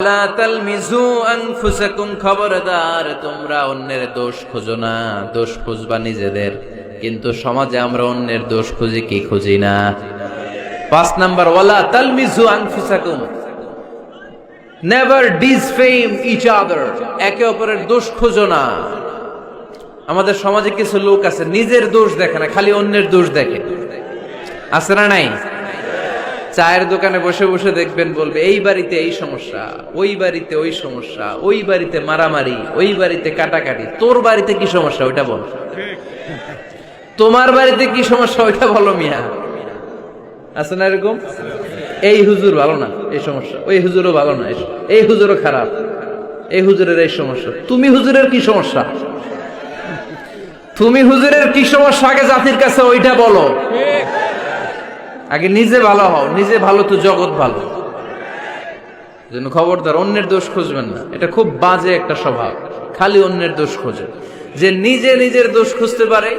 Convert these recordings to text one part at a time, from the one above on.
লা তালমিজু আনফুসাকুম, খবরদার তোমরা অন্যের দোষ খোঁজো না, দোষ খুঁজবা নিজেদের। কিন্তু সমাজে আমরা অন্যের দোষ খুঁজি কি খুঁজি না? 5 নাম্বার, ওয়ালা তালমিজু আনফুসাকুম, নেভার ডিসফেম ইচ আদার, একে অপরের দোষ খোঁজো না। আমাদের সমাজে কিছু লোক আছে নিজের দোষ দেখে না, খালি অন্যের দোষ দেখে। আছে না নাই? চায়ের দোকানে বসে বসে দেখবেন বলবে এই বাড়িতে এই সমস্যা, ওই বাড়িতে ওই সমস্যা, ওই বাড়িতে মারামারি, ওই বাড়িতে কাটাকাটি। তোর বাড়িতে কি সমস্যা ওইটা বল, তোমার বাড়িতে কি সমস্যা ওইটা বলো মিয়া। আছে না এরকম? এই হুজুর ভালো না, এই সমস্যা, ওই হুজুরও ভালো না, এই হুজুরও খারাপ, এই হুজুরের এই সমস্যা। তুমি হুজুরের কি সমস্যা? তুমি হুজুরের কি সমস্যা আগে জাতির কাছে ওইটা বলো। আগে নিজে ভালো হও, নিজে ভালো তো জগৎ ভালো। জন্য খবরদার অন্যের দোষ খুঁজবেন না, এটা খুব বাজে একটা স্বভাব। খালি অন্যের দোষ খোঁজে। যে নিজে নিজের দোষ খুঁজতে পারে,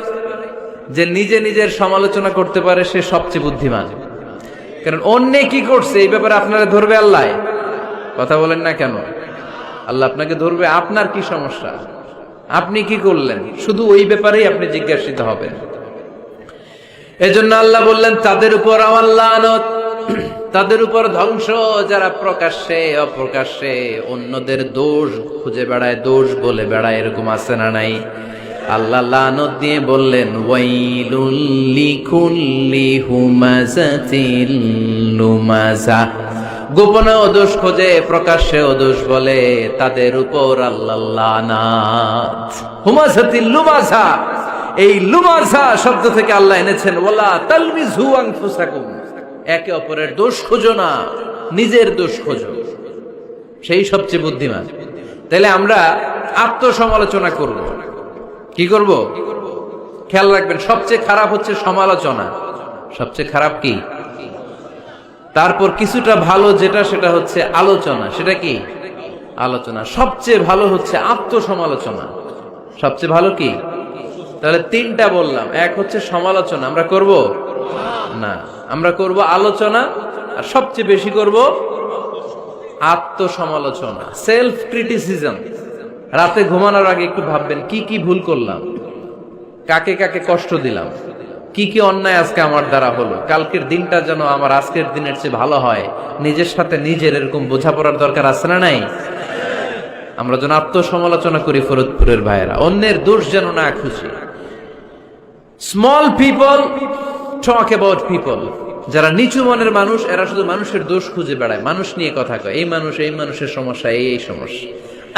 যে নিজে নিজের সমালোচনা করতে পারে, সে সবচেয়ে বুদ্ধিমান। কারণ অন্যে কি করছে এই ব্যাপারে আপনারা ধরবে আল্লাহ। কথা বলেন না কেন? আল্লাহ আপনাকে ধরবে আপনার কি সমস্যা, আপনি কি করলেন, শুধু ওই ব্যাপারেই আপনি জিজ্ঞাসিত হবেন। এজন্য আল্লাহ বললেন তাদের উপর আমার লানত, তাদের উপর ধ্বংস, যারা প্রকাশ্যে অপ্রকাশ্যে অন্যদের দোষ খুঁজে বেড়ায়, দোষ বলে বেড়ায়। এরকম আছে না নাই? আল্লাহ লানত দিয়ে বললেন ওয়াইলুল লিকুল্লি হুমাযাতিল লুমাযা, গোপনে দোষ খোঁজে প্রকাশ্যে দোষ বলে, তাদের উপর আল্লাহ লানাত। হুমাযাতিল লুমাযা, এই লুমাযা শব্দ থেকে আল্লাহ এনেছেন ওয়ালা তালমিজু আনফুসাকুম, একে অপরের দোষ খোঁজো না, নিজের দোষ খোঁজো, সেই সবচেয়ে বুদ্ধিমান। তাহলে আমরা আত্মসমালোচনা করব। কি করব? খেয়াল রাখবেন, সবচেয়ে খারাপ হচ্ছে সমালোচনা। সবচেয়ে খারাপ কি? তারপর কিছুটা ভালো যেটা, সেটা হচ্ছে আলোচনা। সেটা কি? আলোচনা। সবচেয়ে ভালো হচ্ছে আত্মসমালোচনা। সবচেয়ে ভালো কি? তাহলে 3টা বললাম। এক হচ্ছে সমালোচনা, আমরা করব না, আমরা করব আলোচনা, আর সবচেয়ে বেশি করব আত্মসমালোচনা, সেলফ ক্রিটিসিজম। রাতে ঘুমানোর আগে একটু ভাববেন কি কি ভুল করলাম, কাকে কাকে কষ্ট দিলাম, কি কি অন্যায় আজকে আমার দ্বারা হলো, কালকের দিনটা যেন আমার আজকের দিনের চেয়ে ভালো হয়। নিজের সাথে নিজের এরকম বোঝাপড়ার দরকার আছে না নাই? আমরা যেন আত্মসমালোচনা করি ফরিদপুরের ভাইয়েরা, অন্যের দোষ যেন না খুঁজি। Small people talk about people, যারা নিচু মনের মানুষ, এরা শুধু মানুষের দোষ খুঁজে বেড়ায়, মানুষ নিয়ে কথা কয়, এই মানুষ, এই মানুষের সমস্যা, এই সমস্যা।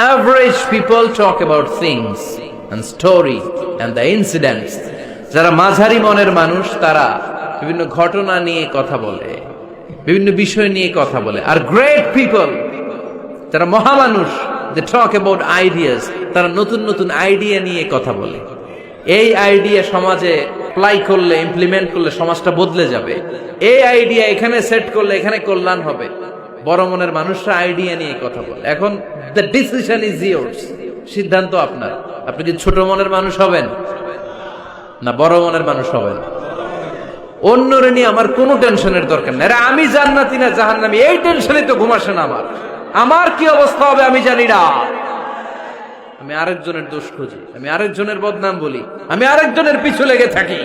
Average people talk about things and story and the incidents. যারা মাঝারি মনের মানুষ, তারা বিভিন্ন ঘটনা নিয়ে কথা বলে, বিভিন্ন বিষয় নিয়ে কথা বলে। আর গ্রেট পিপল, যারা মহামানুষ, they talk about ideas, তারা নতুন নতুন আইডিয়া নিয়ে কথা বলে। এই আইডিয়া সমাজে অ্যাপ্লাই করলে, ইমপ্লিমেন্ট করলে সমাজটা বদলে যাবে। এই আইডিয়া এখানে সেট করলে এখানে কল্যাণ হবে। বড় মনের মানুষরা আইডিয়া নিয়ে কথা বলে। এখন দ্য ডিসিশন ইজ ইয়োর্স, সিদ্ধান্ত আপনার। আপনি কি ছোট মনের মানুষ হবেন না বড় মনের মানুষ হবেন? অন্যরে নিয়ে আমার কোনো টেনশনের দরকার নেই। আমি জান্নাতি না জাহান্নামী, এই টেনশনই তো ঘুম আসে না আমার। আমার কি অবস্থা হবে আমি জানি না। আমি আরেকজনের দোষ খুঁজি, আমি আরেকজনের বদনাম বলি, আমি আরেকজনের পিছু লেগে থাকি।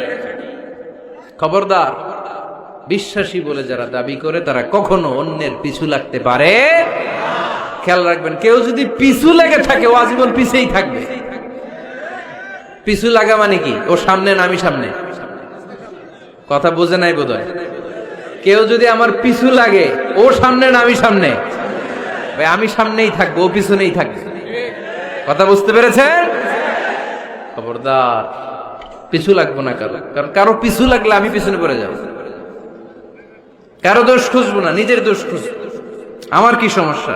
খবরদার, বিশ্বাসী বলে যারা দাবি করে তারা কখনো অন্যের পিছু লাগতে পারে। খেয়াল রাখবেন, কেউ যদি পিছু লেগে থাকে ও আজীবন পিছেই থাকবে। পিছু লাগা মানে কি? ও সামনে না আমি সামনে? কথা বোঝে নাই বোধহয়। কেউ যদি আমার পিছু লাগে, ও সামনে না আমি সামনে? আমি সামনেই থাকবো, ও পিছনেই থাকবে। কথা বুঝতে পেরেছেন? খবরদার, পিছু লাগবো না কারো, কারণ কারো পিছু লাগলে আমি পিছনে পড়ে যাব। কারো দোষ খুঁজবো না, নিজের দোষ খুঁজবো। আমার কি সমস্যা,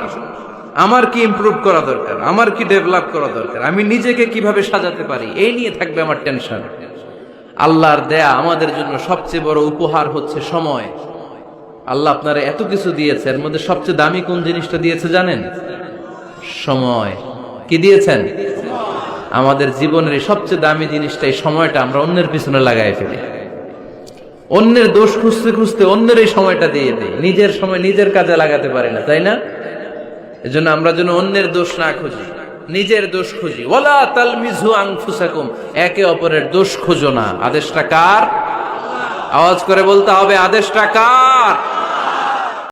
আমার কি ইমপ্রুভ করা দরকার, আমার কি ডেভেলপ করা দরকার, আমি নিজেকে কিভাবে সাজাতে পারি, এই নিয়ে থাকবে আমার টেনশন। আল্লাহর দেয়া আমাদের জন্য সবচেয়ে বড় উপহার হচ্ছে সময়। আল্লাহ আপনারা এত কিছু দিয়েছে, এর মধ্যে সবচেয়ে দামি কোন জিনিসটা দিয়েছে জানেন? সময়। কি দিয়েছেন? আমাদের জীবনের এই সবচেয়ে দামি জিনিসটা, এই সময়টা আমরা অন্যের পিছনে লাগাই ফেলি। অন্যের দোষ খুঁজতে খুঁজতে অন্যের এই সময়টা দিয়ে দিই, নিজের সময় নিজের কাজে লাগাতে পারি না, তাই না? এজন্য আমরা যেন অন্যের দোষ না খুঁজি, নিজের দোষ খুঁজি। ওয়ালা তালমিজু আনফুসাকুম, একে অপরের দোষ খুঁজো না। আদেশটা কার? আওয়াজ করে বলতে হবে, আদেশটা কার?